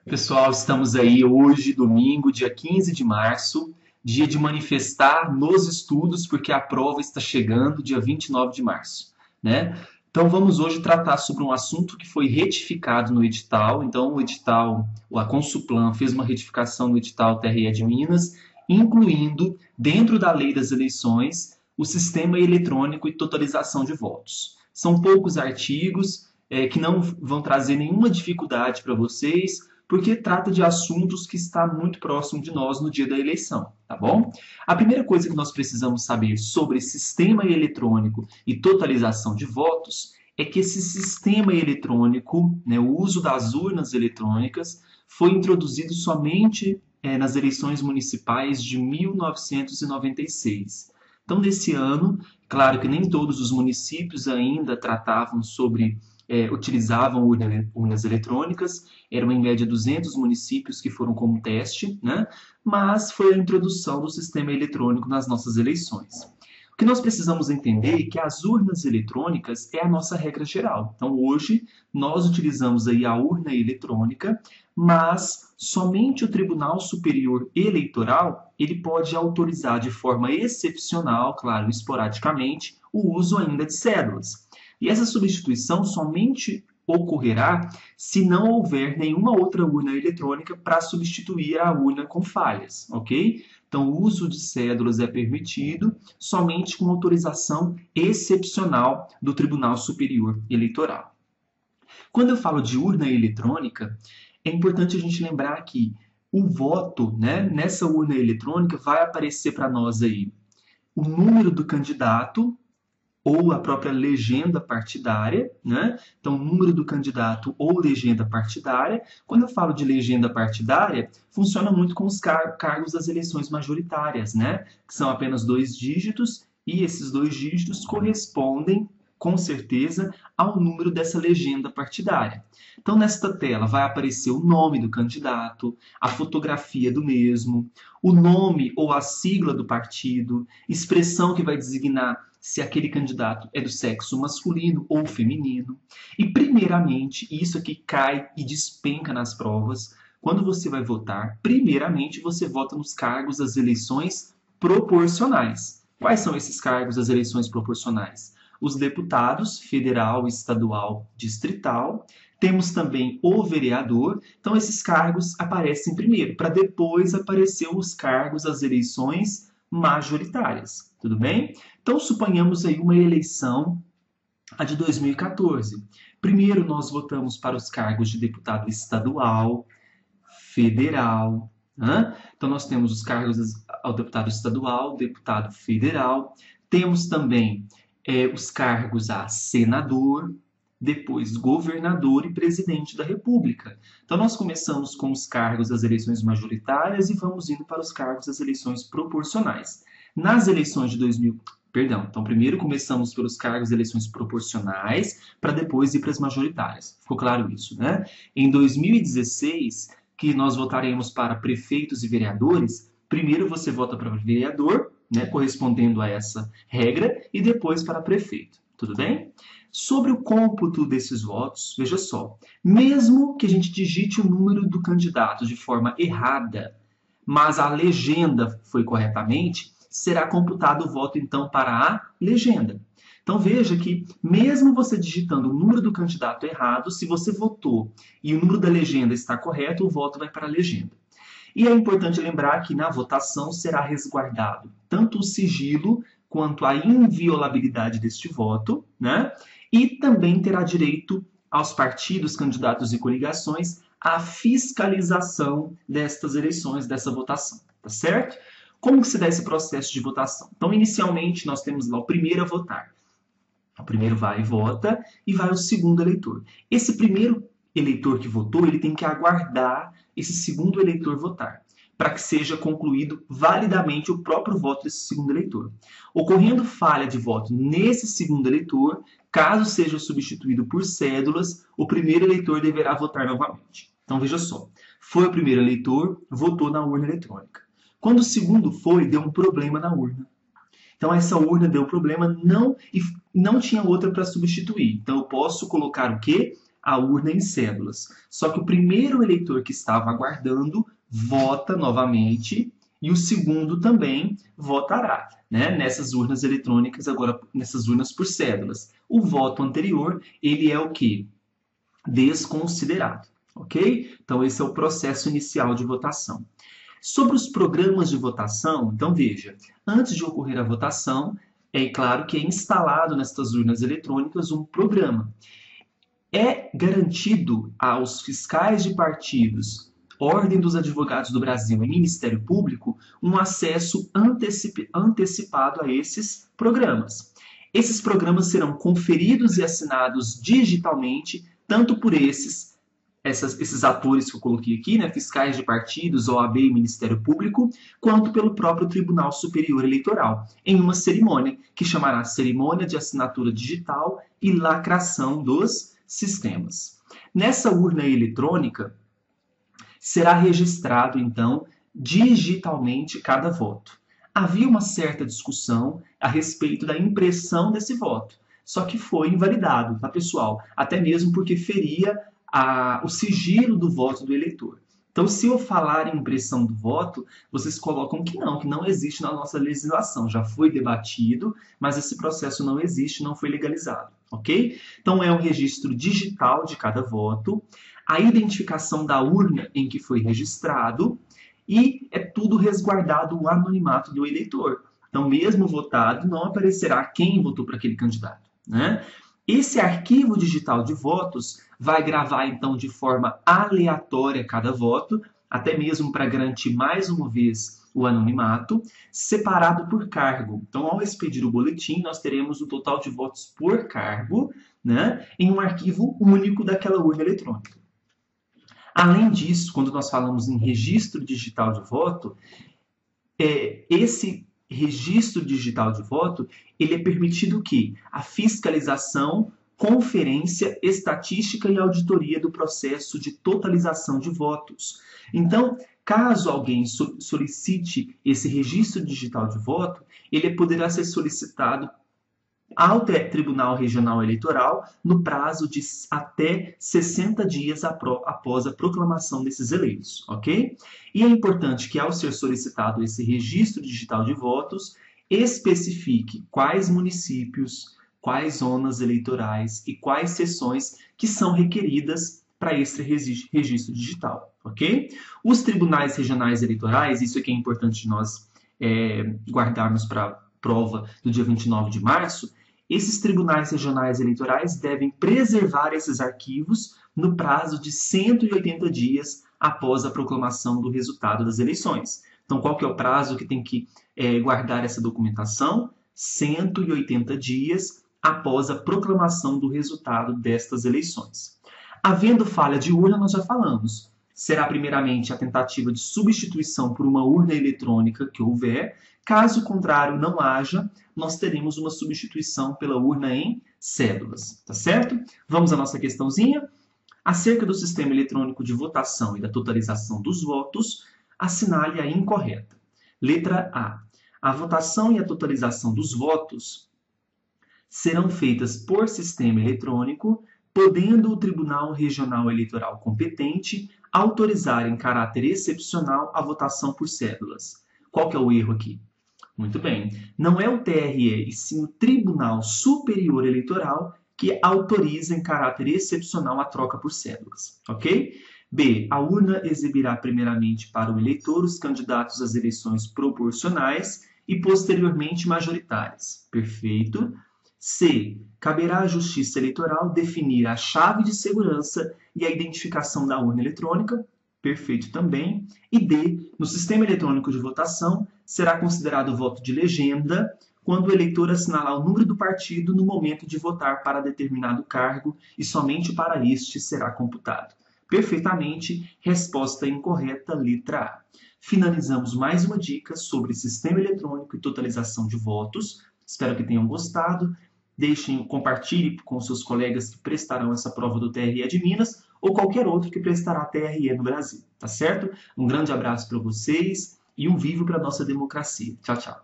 Pessoal, estamos aí hoje, domingo, dia 15 de março, dia de manifestar nos estudos, porque a prova está chegando, dia 29 de março, né? Então vamos hoje tratar sobre um assunto que foi retificado no edital. Então o edital, a Consuplan fez uma retificação no edital TRE de Minas, incluindo, dentro da lei das eleições, o sistema eletrônico e totalização de votos. São poucos artigos que não vão trazer nenhuma dificuldade para vocês, porque trata de assuntos que está muito próximo de nós no dia da eleição, tá bom? A primeira coisa que nós precisamos saber sobre sistema eletrônico e totalização de votos é que esse sistema eletrônico, né, o uso das urnas eletrônicas, foi introduzido somente nas eleições municipais de 1996. Então, nesse ano, claro que nem todos os municípios ainda tratavam sobre utilizavam urnas eletrônicas, eram em média 200 municípios que foram como teste, né? Mas foi a introdução do sistema eletrônico nas nossas eleições. O que nós precisamos entender é que as urnas eletrônicas é a nossa regra geral. Então, hoje, nós utilizamos aí a urna eletrônica, mas somente o Tribunal Superior Eleitoral ele pode autorizar de forma excepcional, claro, esporadicamente, o uso ainda de cédulas. E essa substituição somente ocorrerá se não houver nenhuma outra urna eletrônica para substituir a urna com falhas, ok? Então, o uso de cédulas é permitido somente com autorização excepcional do Tribunal Superior Eleitoral. Quando eu falo de urna eletrônica, é importante a gente lembrar que o voto, né, nessa urna eletrônica vai aparecer para nós aí o número do candidato, ou a própria legenda partidária, né? Então, o número do candidato ou legenda partidária. Quando eu falo de legenda partidária, funciona muito com os cargos das eleições majoritárias, né? Que são apenas 2 dígitos, e esses 2 dígitos correspondem, com certeza, ao número dessa legenda partidária. Então, nesta tela vai aparecer o nome do candidato, a fotografia do mesmo, o nome ou a sigla do partido, expressão que vai designar se aquele candidato é do sexo masculino ou feminino. E, primeiramente, isso aqui cai e despenca nas provas, quando você vai votar, primeiramente você vota nos cargos das eleições proporcionais. Quais são esses cargos das eleições proporcionais? Os deputados, federal, estadual, distrital. Temos também o vereador. Então, esses cargos aparecem primeiro, para depois aparecer os cargos das eleições majoritárias. Tudo bem? Então, suponhamos aí uma eleição, a de 2014. Primeiro, nós votamos para os cargos de deputado estadual, federal. Né? Então, nós temos os cargos ao deputado estadual, deputado federal. Temos também os cargos a senador, depois governador e presidente da República. Então, nós começamos com os cargos das eleições majoritárias e vamos indo para os cargos das eleições proporcionais. Nas eleições de 2000, perdão, então primeiro começamos pelos cargos de eleições proporcionais, para depois ir para as majoritárias. Ficou claro isso, né? Em 2016, que nós votaremos para prefeitos e vereadores, primeiro você vota para vereador, né, correspondendo a essa regra, e depois para prefeito. Tudo bem? Sobre o cômputo desses votos, veja só, mesmo que a gente digite o número do candidato de forma errada, mas a legenda foi corretamente, será computado o voto, então, para a legenda. Então, veja que, mesmo você digitando o número do candidato errado, se você votou e o número da legenda está correto, o voto vai para a legenda. E é importante lembrar que, na votação, será resguardado tanto o sigilo quanto a inviolabilidade deste voto, né? E também terá direito aos partidos, candidatos e coligações à fiscalização destas eleições, dessa votação, tá certo? Como que se dá esse processo de votação? Então, inicialmente, nós temos lá o primeiro a votar. O primeiro vai e vota, e vai o segundo eleitor. Esse primeiro eleitor que votou, ele tem que aguardar esse segundo eleitor votar, para que seja concluído validamente o próprio voto desse segundo eleitor. Ocorrendo falha de voto nesse segundo eleitor, caso seja substituído por cédulas, o primeiro eleitor deverá votar novamente. Então, veja só, foi o primeiro eleitor, votou na urna eletrônica. Quando o segundo foi, deu um problema na urna. Então, essa urna deu problema, não tinha outra para substituir. Então, eu posso colocar o quê? a urna em cédulas. Só que o primeiro eleitor que estava aguardando vota novamente e o segundo também votará, né, nessas urnas eletrônicas, agora nessas urnas por cédulas. O voto anterior, ele é o quê? Desconsiderado, ok? Então, esse é o processo inicial de votação. Sobre os programas de votação, então veja, antes de ocorrer a votação, é claro que é instalado nestas urnas eletrônicas um programa. É garantido aos fiscais de partidos, Ordem dos Advogados do Brasil e Ministério Público um acesso antecipado a esses programas. Esses programas serão conferidos e assinados digitalmente, tanto por esses atores que eu coloquei aqui, né, fiscais de partidos, OAB e Ministério Público, quanto pelo próprio Tribunal Superior Eleitoral, em uma cerimônia que chamará Cerimônia de Assinatura Digital e Lacração dos Sistemas. Nessa urna eletrônica, será registrado, então, digitalmente cada voto. Havia uma certa discussão a respeito da impressão desse voto, só que foi invalidado, tá, pessoal? Até mesmo porque feria o sigilo do voto do eleitor. Então, se eu falar em impressão do voto, vocês colocam que não existe na nossa legislação. Já foi debatido, mas esse processo não existe, não foi legalizado, ok? Então, é um registro digital de cada voto, a identificação da urna em que foi registrado e é tudo resguardado o anonimato do eleitor. Então, mesmo votado, não aparecerá quem votou para aquele candidato, né? Esse arquivo digital de votos vai gravar, então, de forma aleatória cada voto, até mesmo para garantir mais uma vez o anonimato, separado por cargo. Então, ao expedir o boletim, nós teremos o total de votos por cargo, né, em um arquivo único daquela urna eletrônica. Além disso, quando nós falamos em registro digital de voto, esse registro digital de voto, ele é permitido que a fiscalização, conferência, estatística e auditoria do processo de totalização de votos. Então, caso alguém solicite esse registro digital de voto, ele poderá ser solicitado ao Tribunal Regional Eleitoral no prazo de até 60 dias após a proclamação desses eleitos, ok? E é importante que, ao ser solicitado esse registro digital de votos, especifique quais municípios, quais zonas eleitorais e quais sessões que são requeridas para esse registro digital, ok? Os tribunais regionais eleitorais, isso aqui é importante nós guardarmos para a prova do dia 29 de março, esses tribunais regionais eleitorais devem preservar esses arquivos no prazo de 180 dias após a proclamação do resultado das eleições. Então, qual que é o prazo que tem que guardar essa documentação? 180 dias após a proclamação do resultado destas eleições. Havendo falha de urna, nós já falamos. Será primeiramente a tentativa de substituição por uma urna eletrônica que houver. Caso contrário não haja, nós teremos uma substituição pela urna em cédulas, tá certo? Vamos à nossa questãozinha. Acerca do sistema eletrônico de votação e da totalização dos votos, assinale a incorreta. Letra A. A votação e a totalização dos votos serão feitas por sistema eletrônico, podendo o Tribunal Regional Eleitoral competente autorizar em caráter excepcional a votação por cédulas. Qual que é o erro aqui? Muito bem, não é o TRE, e sim o Tribunal Superior Eleitoral que autoriza em caráter excepcional a troca por cédulas, ok? B. A urna exibirá primeiramente para o eleitor os candidatos às eleições proporcionais e posteriormente majoritárias. Perfeito. C. Caberá à Justiça Eleitoral definir a chave de segurança e a identificação da urna eletrônica. Perfeito também. E D. No sistema eletrônico de votação, será considerado o voto de legenda quando o eleitor assinalar o número do partido no momento de votar para determinado cargo e somente para este será computado. Perfeitamente, resposta incorreta, letra A. Finalizamos mais uma dica sobre sistema eletrônico e totalização de votos. Espero que tenham gostado. Compartilhe com seus colegas que prestarão essa prova do TRE de Minas ou qualquer outro que prestará TRE no Brasil, tá certo? Um grande abraço para vocês e um vivo para a nossa democracia. Tchau, tchau.